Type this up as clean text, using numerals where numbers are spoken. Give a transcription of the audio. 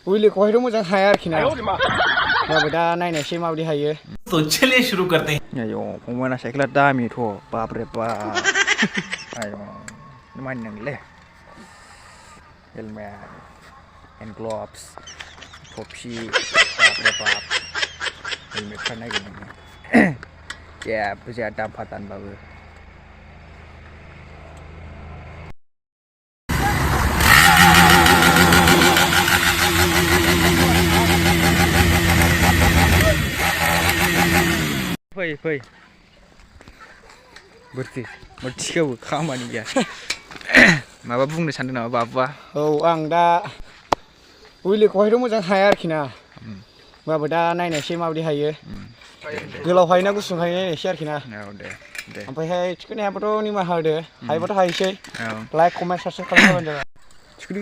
Wheelie कोई मुझे higher खिना बाबू दा नायनायसै माबायदि हायो तो चलिए शुरू करते हैं आयो फंबायना साइकेला दामिथ' बाप रे बाप आयो मानि नांगौलै हेलमेट एन्ड ग्लभ्स टफि बाप रे बाप हेलमेटफ्रा नायगोन नोङो जेबो जाया दाम फादानबाबो फै बोरथिखौबो खामानि गैया माबा बुंनो सानदों नामा बाबुआ औ आं दा Wheelie मोजां हाया आरोखि ना बाबु दा नायनायसै माबायदि हायो गोलाव हायोना गुसुं हायो नायनायसै आरोखि ना ओमफ्रायहाय थिखोनो हायाबाथ' निमाहा होदो हायोबाथ' हायोसै लाइक कमेन्ट साबस्क्राइब खालामबानो जाबाय थिखोदो